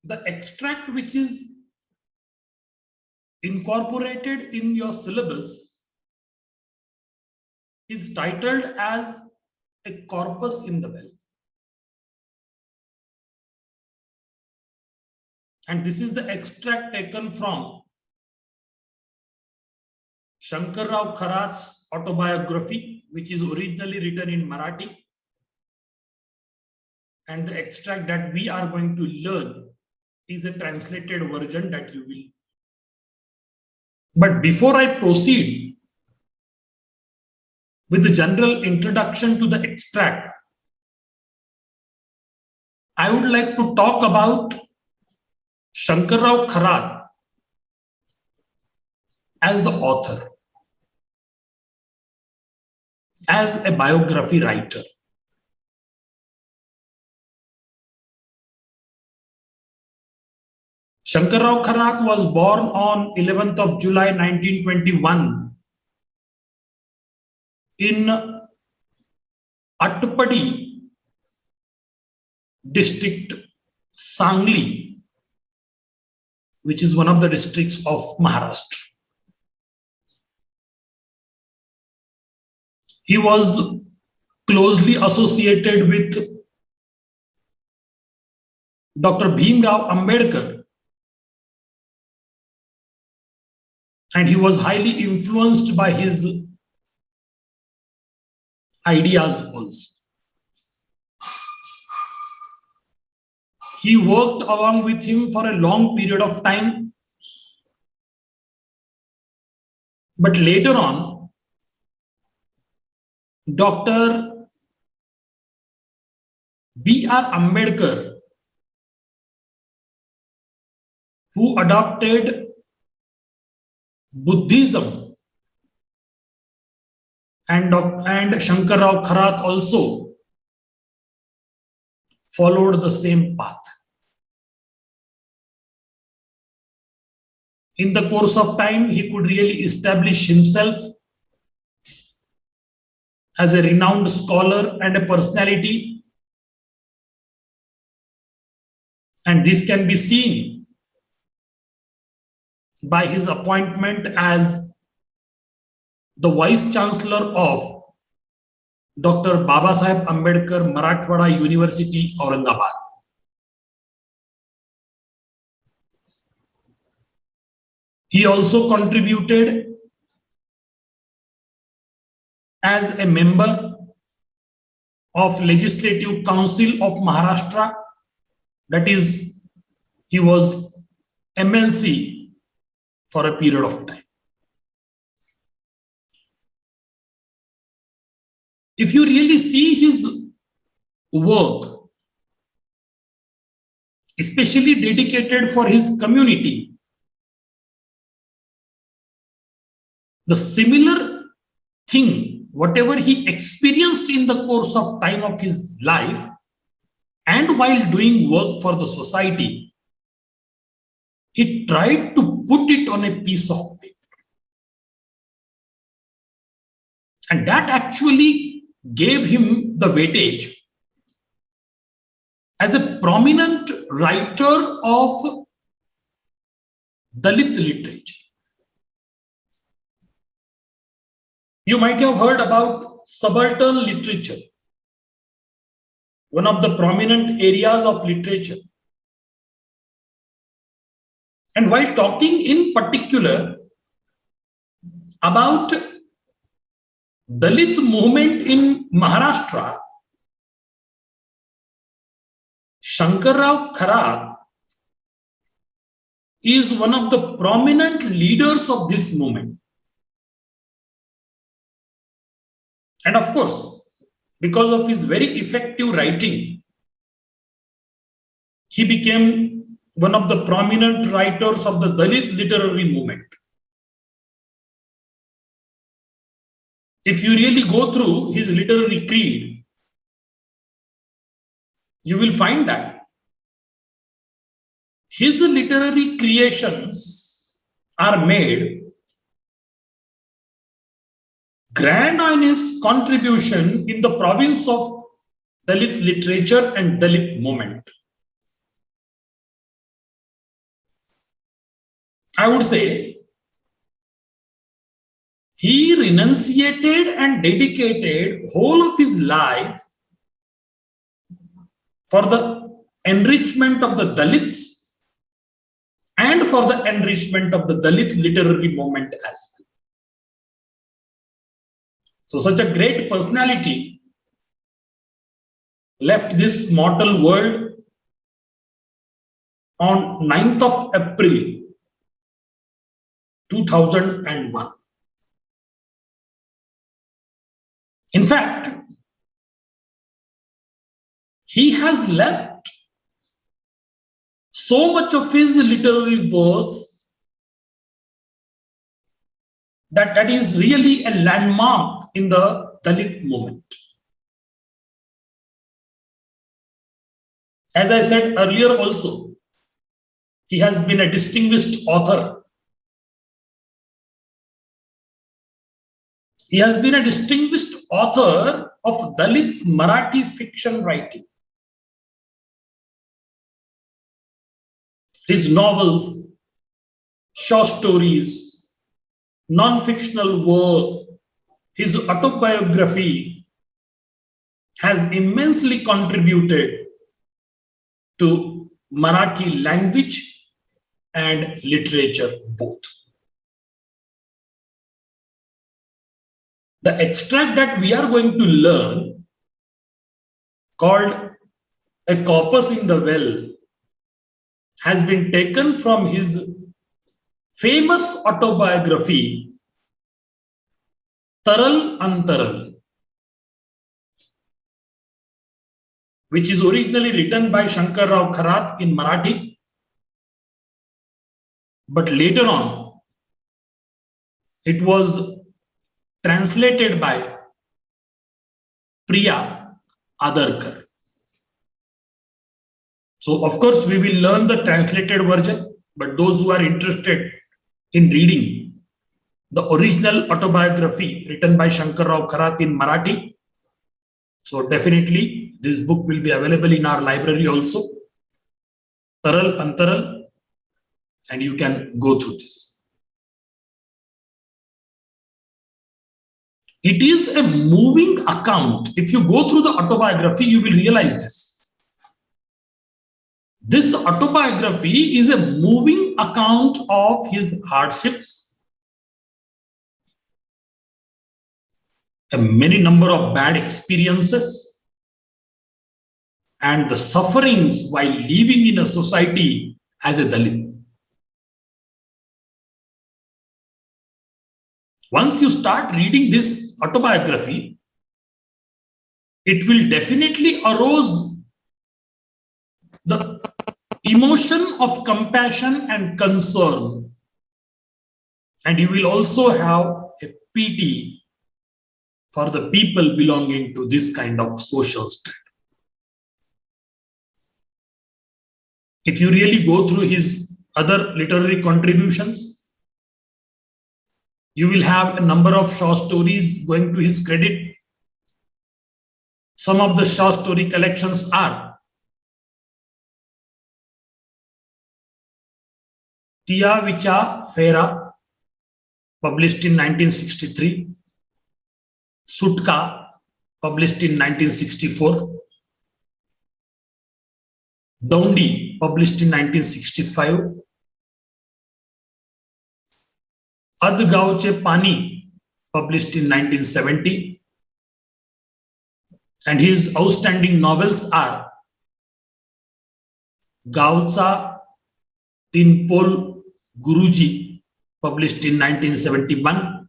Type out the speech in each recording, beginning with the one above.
The extract which is incorporated in your syllabus is titled as a corpus in the well. And this is the extract taken from Shankar Rao Kharat's autobiography, which is originally written in Marathi. And the extract that we are going to learn is a translated version that you will. But before I proceed with the general introduction to the extract, I would like to talk about Shankar Rao Kharat as the author, as a biography writer. Shankar Rao Kharat was born on 11th of July 1921 in Atpadi district, Sangli, which is one of the districts of Maharashtra. He was closely associated with Dr. Bhim Rao Ambedkar, and he was highly influenced by his ideas also. He worked along with him for a long period of time, but later on, Dr. B.R. Ambedkar, who adopted Buddhism, and Shankar Rao Kharat also followed the same path. In the course of time, he could really establish himself as a renowned scholar and a personality. And this can be seen by his appointment as the Vice Chancellor of Dr. Babasaheb Ambedkar Marathwada University, Aurangabad. He also contributed as a member of Legislative Council of Maharashtra, that is, he was MLC for a period of time. If you really see his work, especially dedicated for his community, the similar thing, whatever he experienced in the course of time of his life and while doing work for the society, he tried to put it on a piece of paper. And that actually gave him the weightage as a prominent writer of Dalit literature. You might have heard about subaltern literature, one of the prominent areas of literature. And while talking in particular about Dalit movement in Maharashtra, Shankar Rao Kharat is one of the prominent leaders of this movement. And of course, because of his very effective writing, he became one of the prominent writers of the Dalit literary movement. If you really go through his literary creed, you will find that his literary creations are made grand on his contribution in the province of Dalit literature and Dalit movement. I would say he renunciated and dedicated whole of his life for the enrichment of the Dalits and for the enrichment of the Dalit literary movement as well. So such a great personality left this mortal world on 9th of April 2001. In fact, he has left so much of his literary works that is really a landmark in the Dalit movement. As I said earlier also, he has been a distinguished author. He has been a distinguished author of Dalit Marathi fiction writing. His novels, short stories, non-fictional work, his autobiography has immensely contributed to Marathi language and literature both. The extract that we are going to learn, called A Corpus in the Well, has been taken from his famous autobiography, Taral Antaral, which is originally written by Shankar Rao Kharat in Marathi, but later on it was translated by Priya Adarkar. So, of course, we will learn the translated version, but those who are interested in reading the original autobiography written by Shankar Rao Kharat in Marathi, so definitely this book will be available in our library also, Taral Antaral, and you can go through this. It is a moving account. If you go through the autobiography, you will realize this. This autobiography is a moving account of his hardships, a many number of bad experiences, and the sufferings while living in a society as a Dalit. Once you start reading this autobiography, it will definitely arouse the emotion of compassion and concern, and you will also have a pity for the people belonging to this kind of social strata. If you really go through his other literary contributions, you will have a number of short stories going to his credit. Some of the short story collections are Tia Vicha Fera, published in 1963, Sutka, published in 1964, Doundi, published in 1965, Ad Gaoche Pani, published in 1970, and his outstanding novels are Gaocha Tinpol Guruji, published in 1971,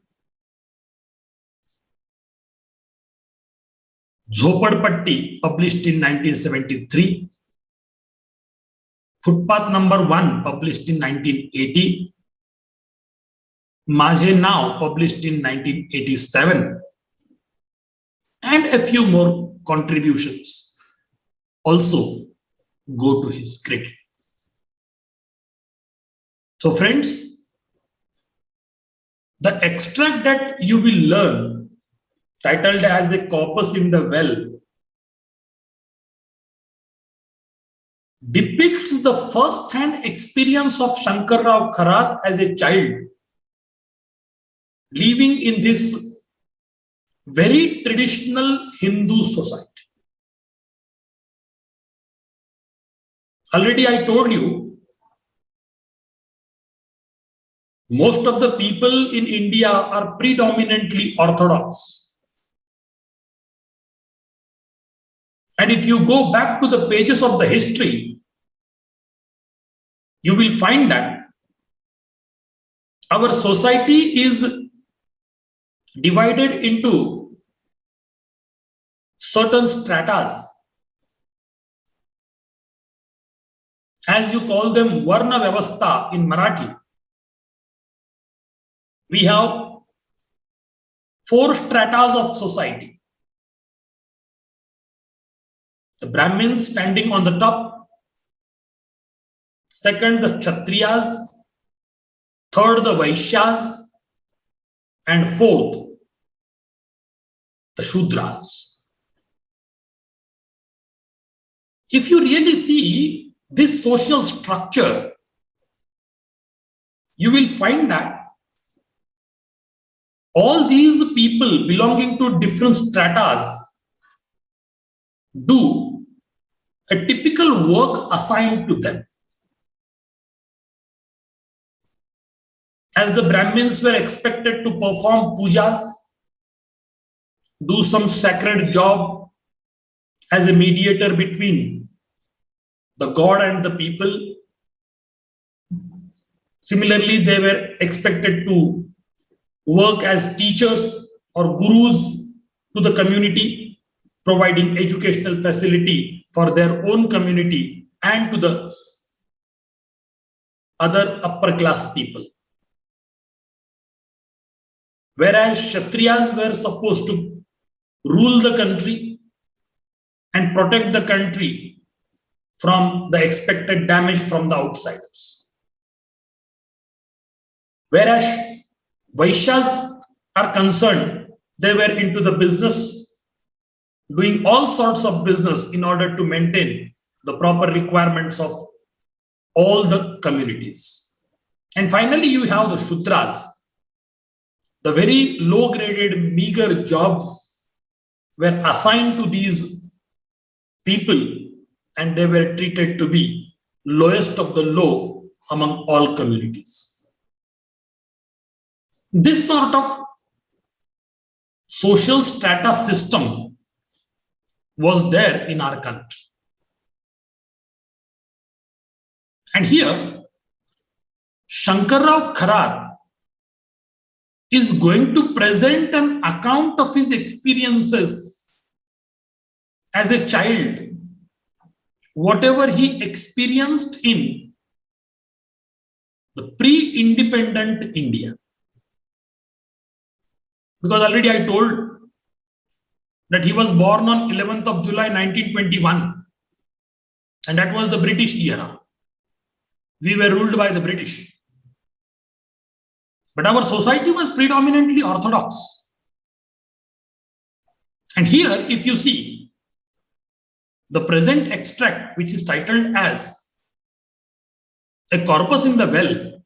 Jhopadpatti, published in 1973, Footpath Number 1, published in 1980, Maje Now, published in 1987, and a few more contributions also go to his credit. So friends, the extract that you will learn, titled as A Corpus in the Well, depicts the first-hand experience of Shankar Rao Kharat as a child living in this very traditional Hindu society. Already I told you, most of the people in India are predominantly Orthodox. And if you go back to the pages of the history, you will find that our society is divided into certain stratas, as you call them Varna Vyavastha in Marathi. We have 4 stratas of society. The Brahmins standing on the top, second the Kshatriyas, third the Vaishyas, and fourth the Shudras. If you really see this social structure, you will find that all these people belonging to different stratas do a typical work assigned to them. As the Brahmins were expected to perform pujas, do some sacred job as a mediator between the god and the people. Similarly, they were expected to work as teachers or gurus to the community, providing educational facility for their own community and to the other upper class people. Whereas Kshatriyas were supposed to rule the country and protect the country from the expected damage from the outsiders. Whereas Vaishyas are concerned, they were into the business, doing all sorts of business in order to maintain the proper requirements of all the communities. And finally, you have the Shudras. The very low-graded, meager jobs were assigned to these people, and they were treated to be lowest of the low among all communities. This sort of social strata system was there in our country. And here, Shankar Rao Kharat is going to present an account of his experiences as a child, whatever he experienced in the pre-independent India. Because already I told that he was born on 11th of July 1921, and that was the British era. We were ruled by the British. But our society was predominantly Orthodox. And here, if you see the present extract, which is titled as A Corpus in the Well,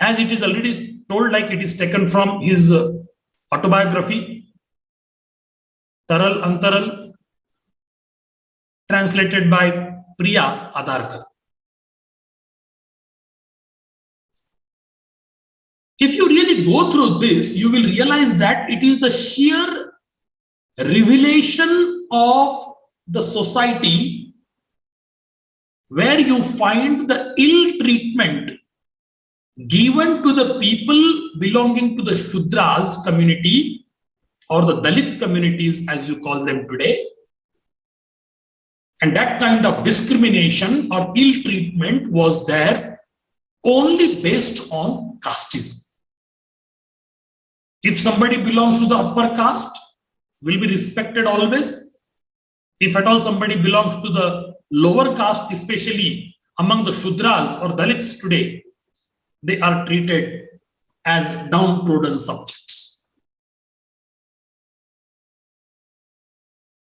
as it is already told, like it is taken from his autobiography, Taral Antaral, translated by Priya Adarkar. If you really go through this, you will realize that it is the sheer revelation of the society where you find the ill treatment given to the people belonging to the Shudras community or the Dalit communities, as you call them today. And that kind of discrimination or ill treatment was there only based on casteism. If somebody belongs to the upper caste, will be respected always. If at all somebody belongs to the lower caste, especially among the Shudras or Dalits today, they are treated as downtrodden subjects.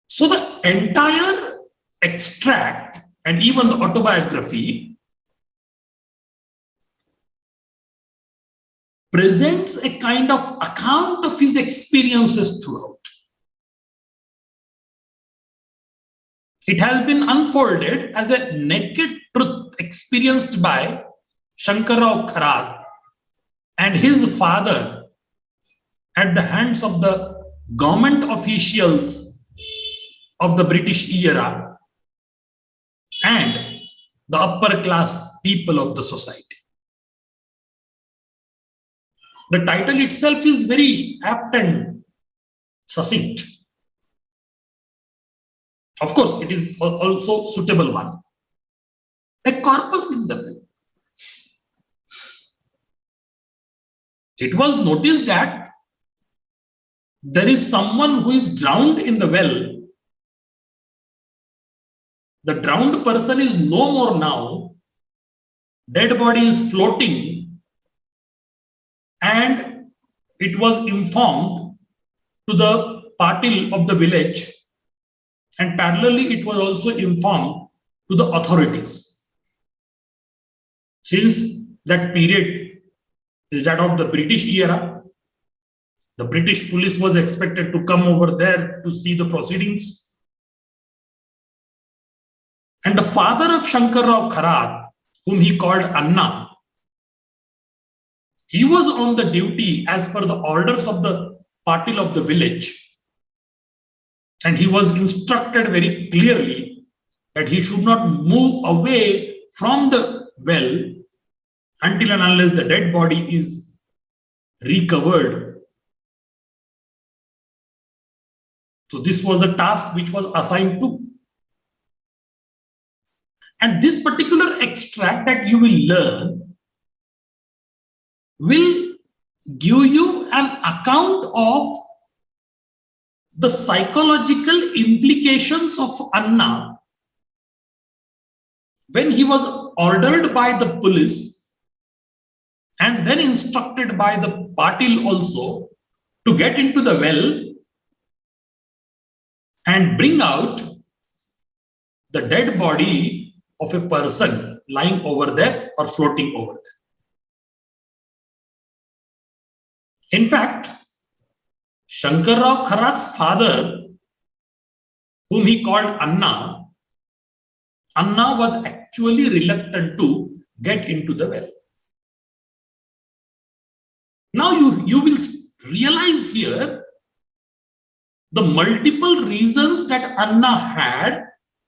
So the entire extract and even the autobiography presents a kind of account of his experiences throughout. It has been unfolded as a naked truth experienced by Shankarrao Kharat and his father at the hands of the government officials of the British era and the upper class people of the society. The title itself is very apt and succinct. Of course, it is also suitable one. A corpus in the well. It was noticed that there is someone who is drowned in the well. The drowned person is no more now. Dead body is floating, and it was informed to the patil of the village, and parallelly it was also informed to the authorities. Since that period is that of the British era, the British police was expected to come over there to see the proceedings. And the father of Shankarrao Kharat, whom he called Anna, he was on the duty as per the orders of the patil of the village. And he was instructed very clearly that he should not move away from the well until and unless the dead body is recovered. So this was the task which was assigned to. And this particular extract that you will learn will give you an account of the psychological implications of Anna when he was ordered by the police and then instructed by the patil also to get into the well and bring out the dead body of a person lying over there or floating over there. In fact, Shankarrao Kharat's father, whom he called Anna, Anna was actually reluctant to get into the well. Now you will realize here the multiple reasons that Anna had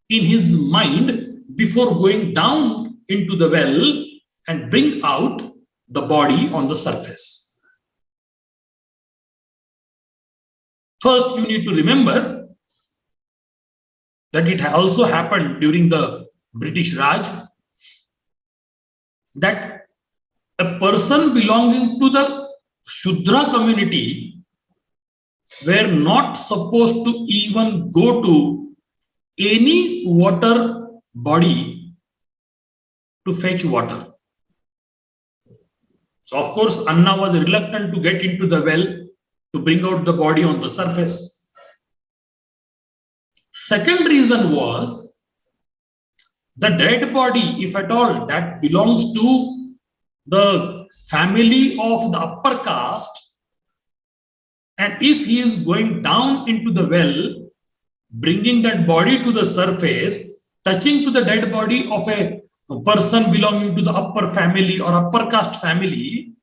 in his mind before going down into the well and bring out the body on the surface. First, you need to remember that it also happened during the British Raj that a person belonging to the Shudra community were not supposed to even go to any water body to fetch water. So of course, Anna was reluctant to get into the well to bring out the body on the surface. Second reason was the dead body, if at all, that belongs to the family of the upper caste, and if he is going down into the well, bringing that body to the surface, touching to the dead body of a person belonging to the upper family or upper caste family,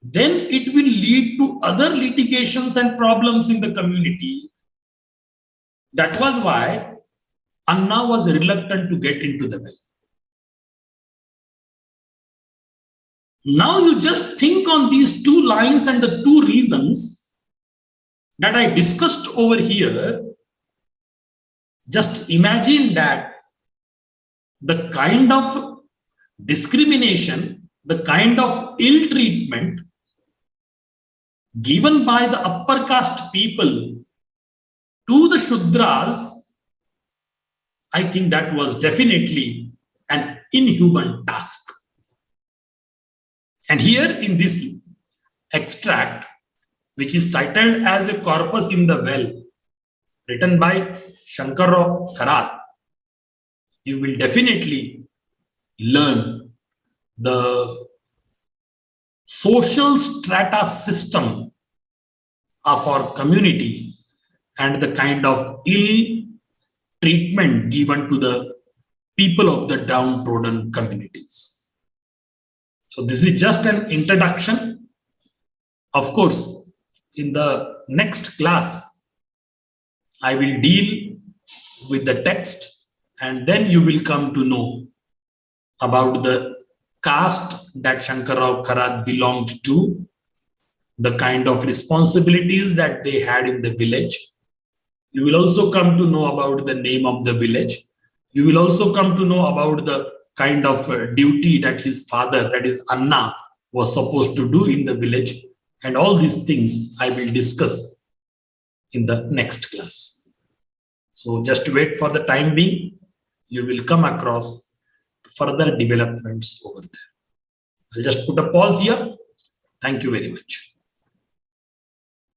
then it will lead to other litigations and problems in the community. That was why Anna was reluctant to get into the well. Now you just think on these two lines and the two reasons that I discussed over here. Just imagine that the kind of discrimination, the kind of ill treatment given by the upper caste people to the Shudras, I think that was definitely an inhuman task. And here in this extract, which is titled as A Corpus in the Well, written by Shankarrao Kharat, you will definitely learn the social strata system of our community and the kind of ill treatment given to the people of the downtrodden communities. So this is just an introduction. Of course, in the next class, I will deal with the text, and then you will come to know about the caste that Shankarrao Kharat belonged to, the kind of responsibilities that they had in the village. You will also come to know about the name of the village. You will also come to know about the kind of duty that his father, that is Anna, was supposed to do in the village. And all these things I will discuss in the next class. So just wait for the time being. You will come across further developments over there. I'll just put a pause here. Thank you very much.